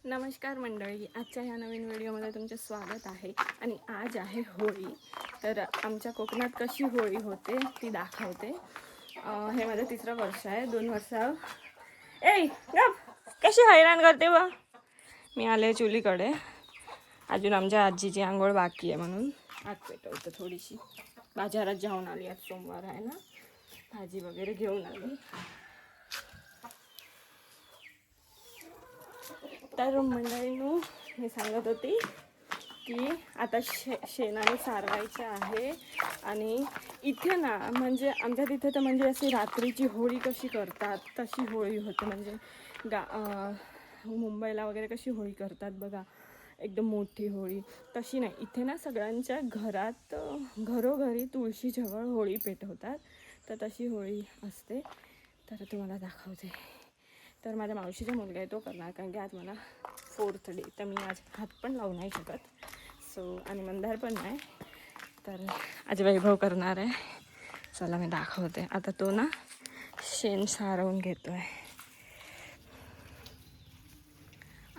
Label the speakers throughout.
Speaker 1: नमस्कार मंडळी, आजच्या ह्या नवीन व्हिडिओमध्ये तुमचे स्वागत आहे. आणि आज आहे होळी. तर आमच्या कोकणात कशी होळी होते ती दाखवते. हे माझं 3रं वर्ष आहे. 2 वर्ष गप कशी हैराण करते व मी आले चुलीकडे. अजून आमच्या आजीची आंघोळ बाकी आहे म्हणून आग पेटवतं थोडीशी. बाजारात जाऊन आली, आज सोमवार आहे ना, भाजी वगैरे घेऊन आली. तर मंडळींनो, मी सांगत होती की आता शेणाने सारवायचे आहे. आणि इथे ना, म्हणजे आमच्या तिथे तर म्हणजे अशी रात्रीची होळी कशी करतात तशी होळी होते. म्हणजे मुंबईला वगैरे कशी होळी करतात बघा, एकदम मोठी होळी, तशी नाही. इथे ना सगळ्यांच्या घरात घरोघरी तुळशीजवळ होळी पेटवतात. तर तशी होळी असते. तर तुम्हाला दाखवते. तर माझ्या मावशीचा मुलगा आहे, तो करणार, कारण की आज मला 4th डे. तर मी आज हात पण लावू नाही शकत. आणि मंदार पण नाही. तर आज वैभव करणार आहे. चला मी दाखवते. आता तो ना शेण सारवून घेतो आहे.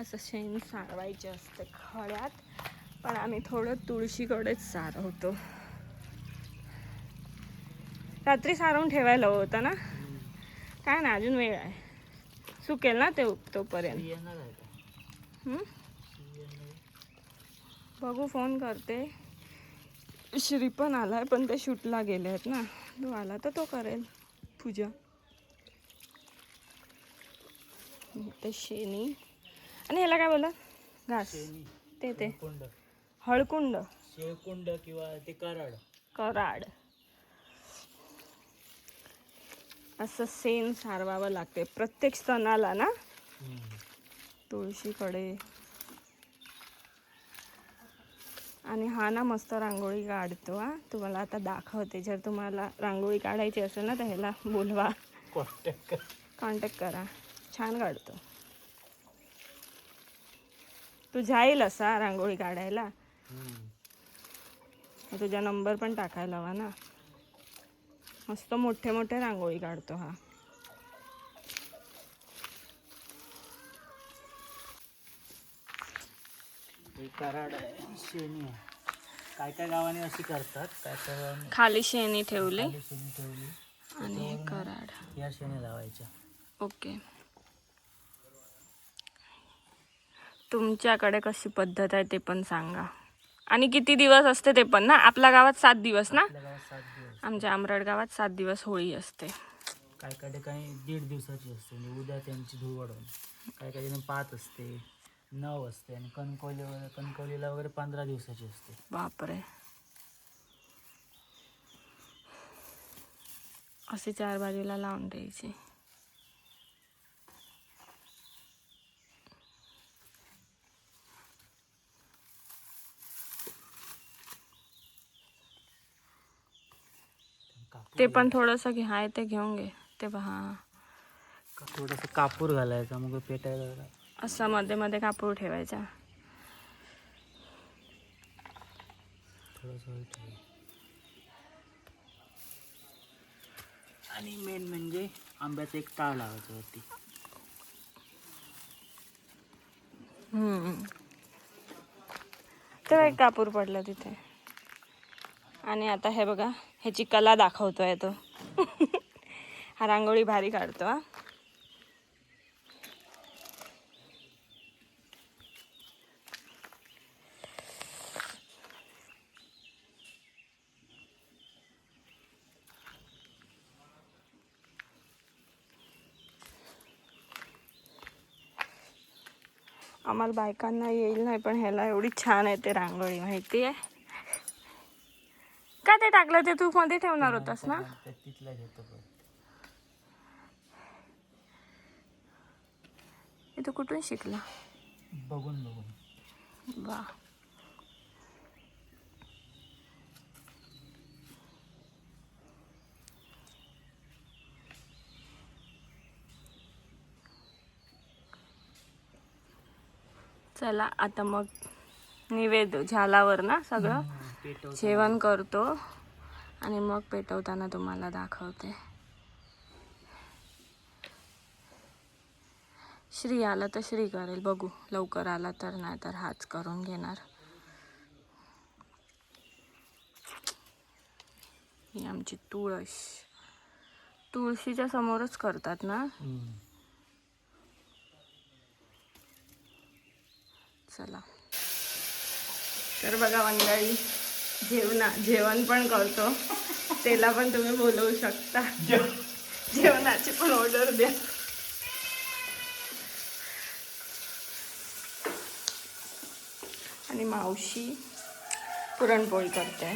Speaker 1: असं शेण सारवायचे असते खळ्यात, पण आम्ही थोडं तुळशीकडेच सारवतो. रात्री सारवून ठेवायला होतं ना, काय ना, अजून वेळ आहे. सुकेल ना ते तोपर्यंत. बघू, फोन करते. श्री पण आलाय, पण ते शूटला गेले आहेत ना. तो आला तर तो करेल पूजा. ते शेणी आणि ह्याला काय बोला, घास, ते हळकुंड,
Speaker 2: शेळकुंड किंवा ते
Speaker 1: कराड. असं शेण सारवावं लागते प्रत्येक सणाला ना, तुळशीकडे. आणि हा ना मस्त रांगोळी काढतो. तुम्हाला आता दाखवते. जर तुम्हाला रांगोळी काढायची असेल ना, तर ह्याला बोलवा, कॉन्टॅक्ट करा. छान काढतो. तू जाईल असा रांगोळी काढायला, तुझा नंबर पण टाकायला हवा ना. मस्त मोठे मोठे रांगोळी काढतो हा.
Speaker 2: कराड शेणी काय काय गावाने अशी करतात. काय काय
Speaker 1: खाली शेणी ठेवली आणि
Speaker 2: आणि
Speaker 1: कराड
Speaker 2: या शेणी लावायच्या.
Speaker 1: ओके. तुमच्याकडे कशी पद्धत आहे ते पण सांगा. आणि किती दिवस असते ते पण ना. आपल्या गावात 7 दिवस ना.
Speaker 2: आपल्या गावात 7 दिवस.
Speaker 1: आमच्या आमरड गावात 7 दिवस होळी असते.
Speaker 2: काय काय ठिकाणी 1.5 दिवसाची असते. म्हणजे उद्या त्यांची धुळवडून. काय काय ठिकाणी 5 असते, 9 असते. आणि कणकवलीला वगैरे 15 दिवसाची असते.
Speaker 1: बापरे. असे 4 बाजूला लावून द्यायचे. ते पण थोडंसं घे, हाय ते घेऊन घे. ते पहा,
Speaker 2: थोडंसं कापूर घालायचा, मग पेटायला
Speaker 1: असा मध्ये मध्ये कापूर ठेवायचा.
Speaker 2: थोडंसं. आणि मेन म्हणजे आंब्याचं एक टाळ लावायचं वरती.
Speaker 1: तर एक कापूर पडला तिथे. आणि आता हे बघा, ह्याची कला दाखवतोय तो. हा रांगोळी भारी काढतो हा. आम्हाला बायकांना येईल नाही, पण ह्याला एवढी छान येते रांगोळी, माहिती आहे का. ते टाकलं ते तू मध्ये ठेवणार होतास ना.
Speaker 2: तिथला घेतो.
Speaker 1: हे तू कुठून शिकला.
Speaker 2: बघून
Speaker 1: वा. चला आता मग निवेद झाल्यावर ना सगळं जेवण करतो आणि मग पेटवताना तुम्हाला दाखवते. श्री आला तर श्री करेल, बघू लवकर आला तर, नाही तर हाच करून घेणार. ही आमची तुळस, तुळशीच्या समोरच करतात ना. चला तर बघा मंडळी, जेवण पण करतो, त्याला पण तुम्ही बोलवू शकता, जेवणाची पण ऑर्डर द्या. आणि मावशी पुरणपोळी करते.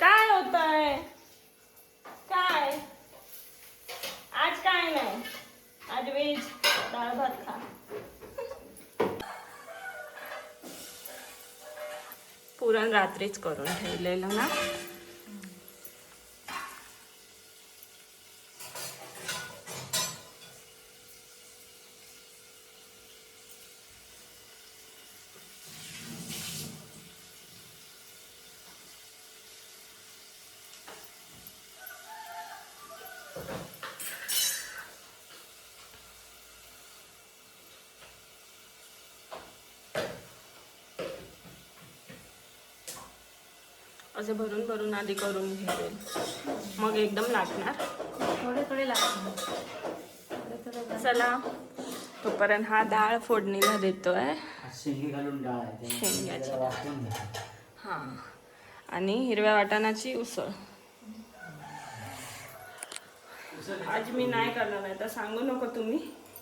Speaker 1: काय होतंय? काय आज काय नाही, आज व्हेज डाळ भात खा. पुरण रात्रीच करून ठेवलेलं ना. असं भरून भरून आधी करून घेईल, मग एकदम लागणार.
Speaker 3: थोडे थोडे लागतात.
Speaker 1: चला तोपर्यंत हा डाळ फोडणीला देतोय.
Speaker 2: शेंगे घालून डाळ आहे,
Speaker 1: शेंग्याची डाळ.
Speaker 2: वाफवून घ्या.
Speaker 1: हां, आणि हिरव्या वाटाणाची उसळ. आज मी नाही करणार, आहे तर सांगू नको तुम्ही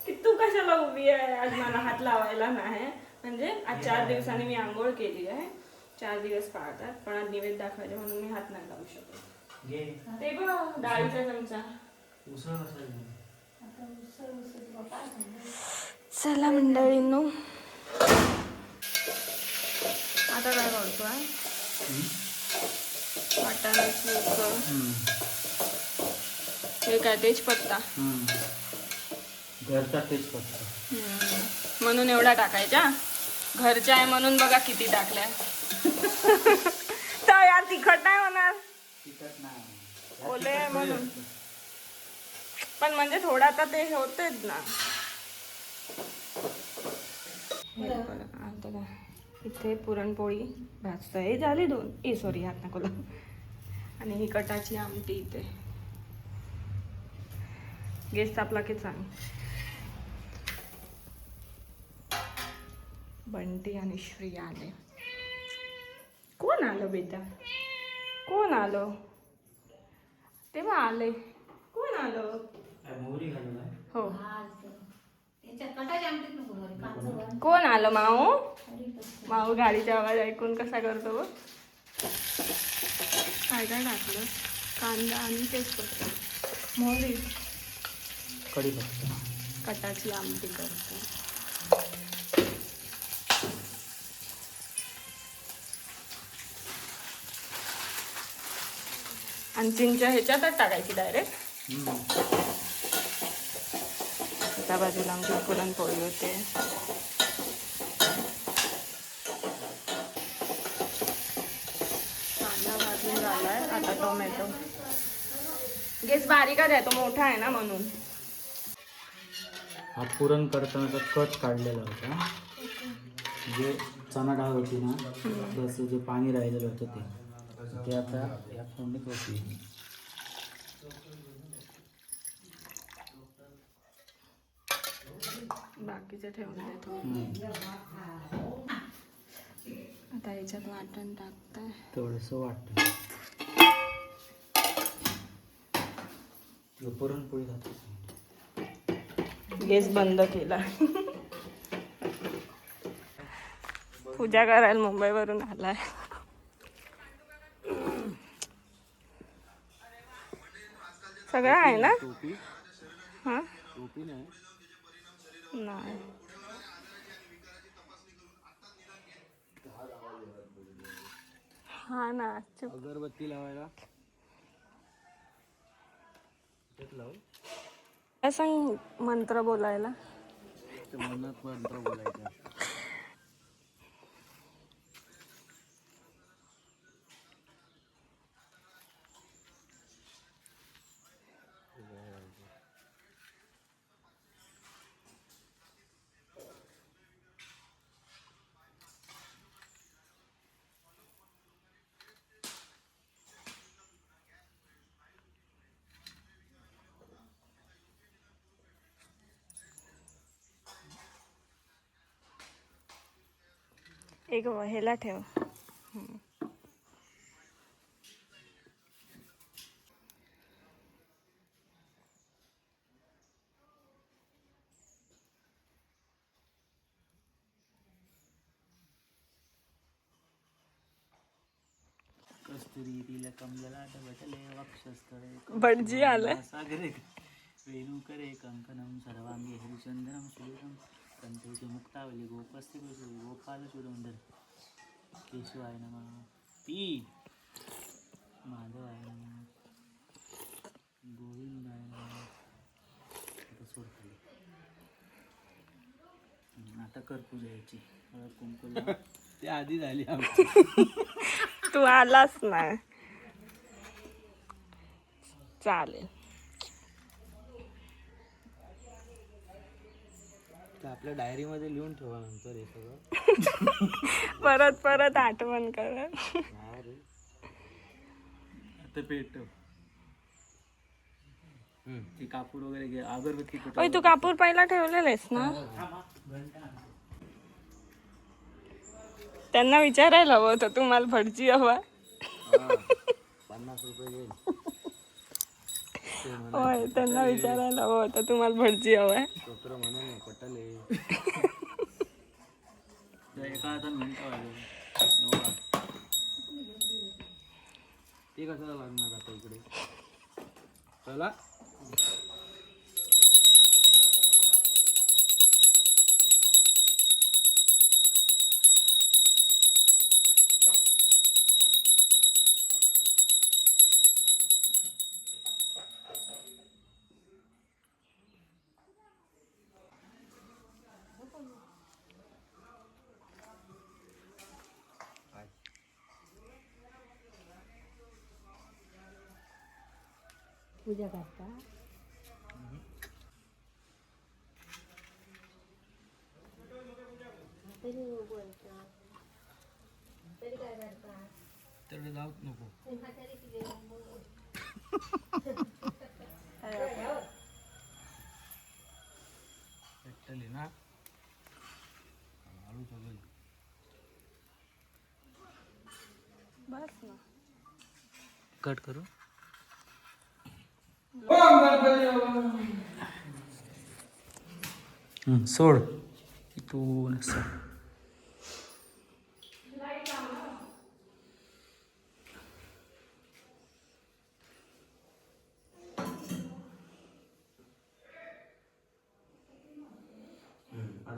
Speaker 1: की तू कशाला उभी आहे. आज मला हात लावायला नाही, म्हणजे आज 4 दिवसांनी मी आंघोळ केली आहे. 4 दिवस पाळतात, पण आज निवेद दाखवायचे म्हणून मी हात नाही लावू शकत.
Speaker 2: घे.
Speaker 1: ते बघ डाळीचा चमचा.
Speaker 2: उसळ नसेल.
Speaker 1: चला मंडळींनो, आता काय करतोय? वाटाण्याची उसळ. हे काय तेजपत्ता?
Speaker 2: घरचा तेजपत्ता.
Speaker 1: म्हणून एवढा टाकायचा. घरच्या आहे म्हणून बघा किती टाकल्या. तर यार तिखट नाही होणार,
Speaker 2: तिखट नाही,
Speaker 1: ओले आहे म्हणून. पण म्हणजे थोडा आता ते होतेच ना. आता इथे पुरणपोळी भाजतोय, झाली 2. सॉरी, हात नको लावू. आणि ही कटाची आमटी इथे. गॅस तापला की सांग. बंटी आणि श्री आले. कोण आलं बेटा? कोण आलं? तेव्हा आले. कोण आलं?
Speaker 2: मोहरी घालून आहे.
Speaker 1: हो.
Speaker 3: त्याच्या कटाची आमटीत नको घरी, कांदा.
Speaker 1: कोण आलं? माऊ. माऊ गाडीचा आवाज ऐकून कसा करतो बघ. काय काय टाकलं? कांदा आणि तेजपत्ता, मोहरी,
Speaker 2: कढीपत्ता.
Speaker 1: कटाची आमटी करतो. आणि चिंच्या ह्याच्यातच टाकायची डायरेक्ट. त्या बाजूला आमची पुरणपोळी होते. कांदा भाजून झालाय, आता टोमॅटो. गॅस बारीकच आहे, तो मोठा आहे ना म्हणून.
Speaker 2: हा पुरण करतानाचा कट काढलेला होता. जे चणा डाळ होती ना, त्याचं जे पाणी राहिलेलं होतं ते आता या फोडणीत होती.
Speaker 1: बाकीचं ठेवून देतो. आता याच्यात वाटण टाकताय.
Speaker 2: थोडंसं वाटतं. पुरणपोळी खातो.
Speaker 1: गॅस बंद केला. पूजा करायला मुंबईवरून आलाय. सगळं आहे ना? हां नाही. हा ना,
Speaker 2: अगरबत्ती लावायला
Speaker 1: काय सांग मंत्र बोलायला.
Speaker 2: मनात मंत्र बोलायचा.
Speaker 1: एक ह्याला ठेव.
Speaker 2: कस्तुरी तिला कमलेला बटले वक्षस्थळे
Speaker 1: भटजी आलं.
Speaker 2: सागरे वेणुकरे कंकणम सर्वांगी हरिचंदनम सुरेशम कंठेचे मुक्तावली गोपस्ते गोपाल सुरंदर केशवाय नमः पी माधवाय नमः गोविंदाय नमः. आता सोडते. आता कर पूजा याची कुंकुला ते आधी झाली आमची.
Speaker 1: तू आलास ना. चालेल.
Speaker 2: आपल्या डायरीमध्ये लिहून ठेवा नंतर हे सगळं.
Speaker 1: परत परत आठवण कर.
Speaker 2: आता पेटव. ते कापूर वगैरे घे अगरबत्ती पेटव.
Speaker 1: ओय तू कापूर पहिला ठेवलेलेस ना. त्यांना विचारायला हवं होतं तुम्हाला भटजी हवा.
Speaker 2: 50 रुपये घेईल.
Speaker 1: होय त्यांना विचारायला हवं होतं तुम्हाला भटजी हवाय.
Speaker 2: सत्र म्हणून पटले. एका हातात म्हणता ते कशाला लागणार आता इकडे चला.
Speaker 3: पूजा करता. तरी बोलता तरी काय करता.
Speaker 2: तेवढे जाऊच नको. पेटली ना हळू सगळं.
Speaker 1: बस ना.
Speaker 2: कट करू. सोड इथून असं.